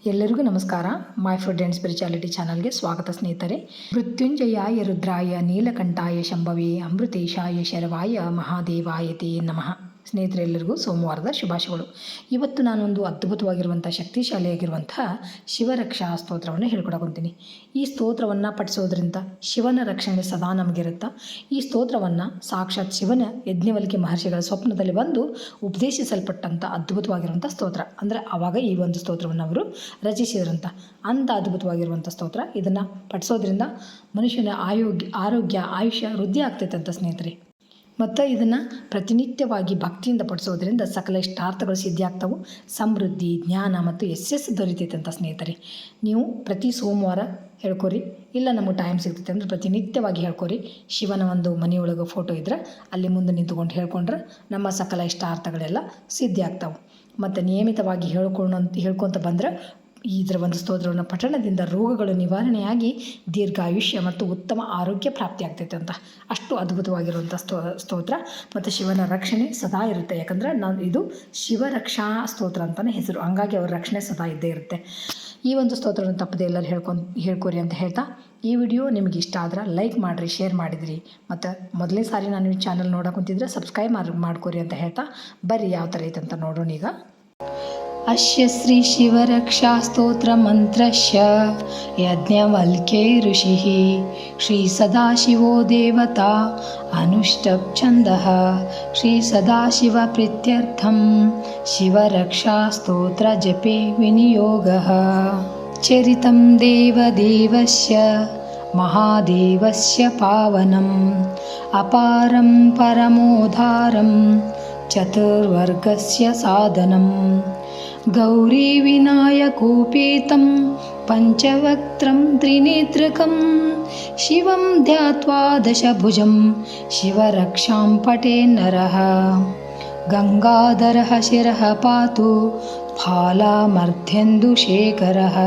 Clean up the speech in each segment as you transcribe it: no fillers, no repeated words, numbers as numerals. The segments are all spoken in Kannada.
ಎಲ್ಲರಿಗೂ ನಮಸ್ಕಾರ. ಮೈ ಫುಡ್ ಆ್ಯಂಡ್ ಸ್ಪಿರಿಚುಯಾಲಿಟಿ ಚಾನಲ್ಗೆ ಸ್ವಾಗತ ಸ್ನೇಹಿತರೆ. ಮೃತ್ಯುಂಜಯಾಯ ರುದ್ರಾಯ ನೀಲಕಂಠಾಯ ಶಂಭವೇ ಅಮೃತೇಶಾಯ ಶರವಾಯ ಮಹಾದೇವಾಯತೆ ನಮಃ. ಸ್ನೇಹಿತರೆಲ್ಲರಿಗೂ ಸೋಮವಾರದ ಶುಭಾಶಯಗಳು. ಇವತ್ತು ನಾನೊಂದು ಅದ್ಭುತವಾಗಿರುವಂಥ ಶಕ್ತಿಶಾಲಿಯಾಗಿರುವಂಥ ಶಿವರಕ್ಷಾ ಸ್ತೋತ್ರವನ್ನು ಹೇಳ್ಕೊಡಕೊಂತೀನಿ. ಈ ಸ್ತೋತ್ರವನ್ನು ಪಠಿಸೋದ್ರಿಂದ ಶಿವನ ರಕ್ಷಣೆ ಸದಾ ನಮಗಿರುತ್ತಾ. ಈ ಸ್ತೋತ್ರವನ್ನು ಸಾಕ್ಷಾತ್ ಶಿವನ ಯಜ್ಞವಲ್ಕ್ಯ ಮಹರ್ಷಿಗಳ ಸ್ವಪ್ನದಲ್ಲಿ ಬಂದು ಉಪದೇಶಿಸಲ್ಪಟ್ಟಂಥ ಅದ್ಭುತವಾಗಿರುವಂಥ ಸ್ತೋತ್ರ. ಅಂದರೆ ಆವಾಗ ಈ ಒಂದು ಸ್ತೋತ್ರವನ್ನು ಅವರು ರಚಿಸಿದ್ರಂಥ ಅಂಥ ಅದ್ಭುತವಾಗಿರುವಂಥ ಸ್ತೋತ್ರ. ಇದನ್ನು ಪಠಿಸೋದ್ರಿಂದ ಮನುಷ್ಯನ ಆರೋಗ್ಯ ಆಯುಷ್ಯ ವೃದ್ಧಿ ಆಗ್ತೈತೆ ಅಂತ ಸ್ನೇಹಿತರೆ. ಮತ್ತು ಇದನ್ನು ಪ್ರತಿನಿತ್ಯವಾಗಿ ಭಕ್ತಿಯಿಂದ ಪಡಿಸೋದ್ರಿಂದ ಸಕಲ ಇಷ್ಟಾರ್ಥಗಳು ಸಿದ್ಧಿ ಆಗ್ತವೆ. ಸಮೃದ್ಧಿ, ಜ್ಞಾನ ಮತ್ತು ಯಶಸ್ಸು ದೊರೀತೈತೆ ಅಂತ ಸ್ನೇಹಿತರೆ. ನೀವು ಪ್ರತಿ ಸೋಮವಾರ ಹೇಳ್ಕೊರಿ, ಇಲ್ಲ ನಮಗೆ ಟೈಮ್ ಸಿಗ್ತೈತೆ ಅಂದರೆ ಪ್ರತಿನಿತ್ಯವಾಗಿ ಹೇಳ್ಕೊರಿ. ಶಿವನ ಒಂದು ಮನೆಯೊಳಗೆ ಫೋಟೋ ಇದ್ರೆ ಅಲ್ಲಿ ಮುಂದೆ ನಿಂತ್ಕೊಂಡು ಹೇಳ್ಕೊಂಡ್ರೆ ನಮ್ಮ ಸಕಲ ಇಷ್ಟಾರ್ಥಗಳೆಲ್ಲ ಸಿದ್ಧಿ ಆಗ್ತಾವೆ. ಮತ್ತು ನಿಯಮಿತವಾಗಿ ಹೇಳ್ಕೊತ ಬಂದರೆ ಇದರ ಒಂದು ಸ್ತೋತ್ರವನ್ನು ಪಠಣದಿಂದ ರೋಗಗಳು ನಿವಾರಣೆಯಾಗಿ ದೀರ್ಘಾಯುಷ್ಯ ಮತ್ತು ಉತ್ತಮ ಆರೋಗ್ಯ ಪ್ರಾಪ್ತಿ ಆಗ್ತೈತೆ ಅಂತ. ಅಷ್ಟು ಅದ್ಭುತವಾಗಿರುವಂಥ ಸ್ತೋತ್ರ. ಮತ್ತು ಶಿವನ ರಕ್ಷಣೆ ಸದಾ ಇರುತ್ತೆ. ಯಾಕಂದರೆ ಇದು ಶಿವರಕ್ಷಾ ಸ್ತೋತ್ರ ಅಂತಲೇ ಹೆಸರು. ಹಂಗಾಗಿ ಅವರ ರಕ್ಷಣೆ ಸದಾ ಇದ್ದೇ ಇರುತ್ತೆ. ಈ ಒಂದು ಸ್ತೋತ್ರವನ್ನು ತಪ್ಪದೆ ಎಲ್ಲರೂ ಹೇಳ್ಕೊರಿ ಅಂತ ಹೇಳ್ತಾ, ಈ ವಿಡಿಯೋ ನಿಮಗೆ ಇಷ್ಟ ಆದ್ರೆ ಲೈಕ್ ಮಾಡಿರಿ, ಶೇರ್ ಮಾಡಿದಿರಿ. ಮತ್ತು ಮೊದಲನೇ ಸಾರಿ ನಾನು ಈ ಚಾನಲ್ ನೋಡೋಕುಂತಿದ್ರೆ ಸಬ್ಸ್ಕ್ರೈಬ್ ಮಾಡ್ಕೊರಿ ಅಂತ ಹೇಳ್ತಾ, ಬರ್ರಿ ಯಾವ ಥರ ಐತೆ ಅಂತ ನೋಡೋಣ ಈಗ. ಅಶ್ಯ ಶ್ರೀ ಶಿವರಕ್ಷಾ ಸ್ತೋತ್ರ ಮಂತ್ರಶ್ಯ ಯಜ್ಞವಲ್ಕ್ಯೈ ಋಷಿಃ ಶ್ರೀ ಸದಾಶಿವೋ ದೇವತಾ ಅನುಷ್ಟಪ್ ಛಂದಃ ಶ್ರೀ ಸದಾಶಿವ ಪ್ರೀತ್ಯರ್ಥಂ ಶಿವರಕ್ಷಾ ಸ್ತೋತ್ರ ಜಪೆ ವಿನಿಯೋಗಃ. ಚರಿತಂ ದೇವದೇವಸ್ಯ ಮಹಾದೇವಸ್ಯ ಪಾವನಂ ಅಪಾರಂ ಪರಮೋದ್ಧಾರಂ ಚತುರ್ವರ್ಗಸ್ಯ ಸಾಧನಂ. ಗೌರಿ ವಿನಾಯಕೋಪೇತಂ ಪಂಚವಕ್ತ್ರಂ ತ್ರಿನೇತ್ರಕಂ ಶಿವಂ ಧ್ಯಾತ್ವಾ ದಶಭುಜಂ ಶಿವರಕ್ಷಾಂ ಪಠೇ ನರಃ. ಗಂಗಾಧರಃ ಶಿರಃ ಪಾತು ಫಾಲಾಮರ್ಧ್ಯಂದುಶೇಖರಃ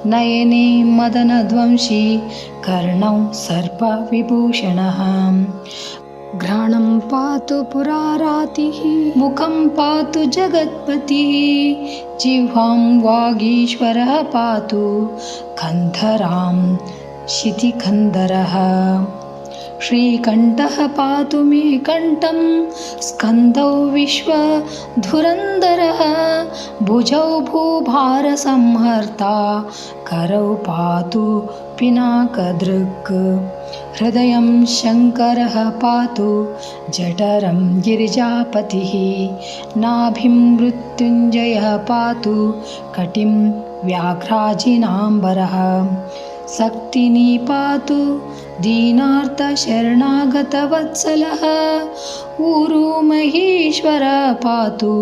ನಯನೆ ಮದನಧ್ವಂಸಿ ಕರ್ಣೌ ಸರ್ಪವಿಭೂಷಣಃ. घ्राणं पातु पुरारातिः मुखं पातु जगत्पतिः जिह्वां वागीश्वरः पातु कन्धरां शितिकन्धरः. श्रीकण्ठः पातु मे कण्ठं स्कन्धौ विश्वधुरन्धरः भुजौ भूभारसंहर्ता करौ पातु पिनाकदृक्. हृदयं शङ्करः पातु जठरं गिरिजापतिः नाभिं मृत्युञ्जयः पातु कटिं व्याघ्राजिनाम्बरः. शक्तिनी पातु दीनार्तशरणागतवत्सलः ऊरु महेश्वरः पातु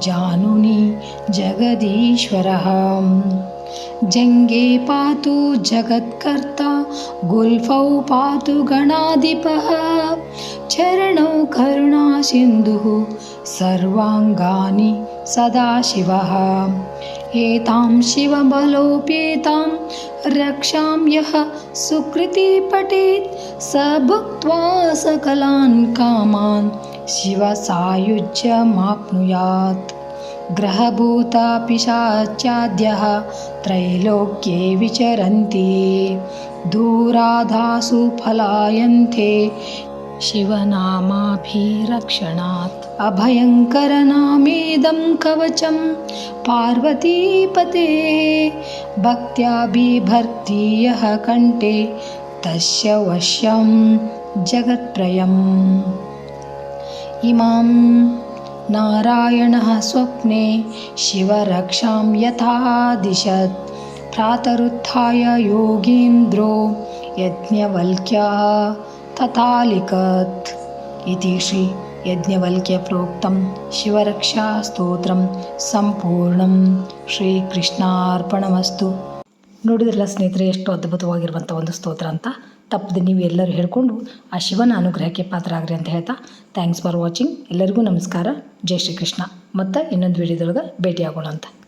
जानुनी जगदीश्वरः. जङ्गे पातु जगत्कर्ता गुल्फौ पातु गणाधिपः चरणौ करुणासिन्धुः सर्वाङ्गानि सदाशिवः. एतां शिवबलोपेतां रक्षां यः सुकृती पठेत् स भुक्त्वा सकलान् कामान् शिवसायुज्यमाप्नुयात्. ग्रहभूता पिशाच्याद्यः त्रैलोक्ये विचरन्ति दूराधासु पलायन्ते शिवनामाभिरक्षणात्. अभयङ्करनामेदं कवचं पार्वतीपते भक्त्या बिभर्ति यः कण्ठे तस्य वश्यं जगत्त्रयम्. इमां नारायणः स्वप्ने शिवरक्षां यथादिशत् प्रातरुत्थाय योगीन्द्रो यज्ञवल्क्या तथालिखत्. इति श्री ಯಜ್ಞವಲ್ಕ್ಯ ಪ್ರೋಕ್ತಂ ಶಿವರಕ್ಷಾ ಸ್ತೋತ್ರಂ ಸಂಪೂರ್ಣಂ. ಶ್ರೀಕೃಷ್ಣಾರ್ಪಣಮಸ್ತು. ನೋಡಿದ್ರಲ್ಲ ಸ್ನೇಹಿತರೆ, ಎಷ್ಟು ಅದ್ಭುತವಾಗಿರುವಂಥ ಒಂದು ಸ್ತೋತ್ರ ಅಂತ. ತಪ್ಪದೆ ನೀವು ಎಲ್ಲರೂ ಹೇಳ್ಕೊಂಡು ಆ ಶಿವನ ಅನುಗ್ರಹಕ್ಕೆ ಪಾತ್ರರಾಗ್ರಿ ಅಂತ ಹೇಳ್ತಾ, ಥ್ಯಾಂಕ್ಸ್ ಫಾರ್ ವಾಚಿಂಗ್. ಎಲ್ಲರಿಗೂ ನಮಸ್ಕಾರ. ಜೈ ಶ್ರೀಕೃಷ್ಣ. ಮತ್ತು ಇನ್ನೊಂದು ವಿಡಿಯೋದೊಳಗೆ ಭೇಟಿಯಾಗೋಣ ಅಂತ.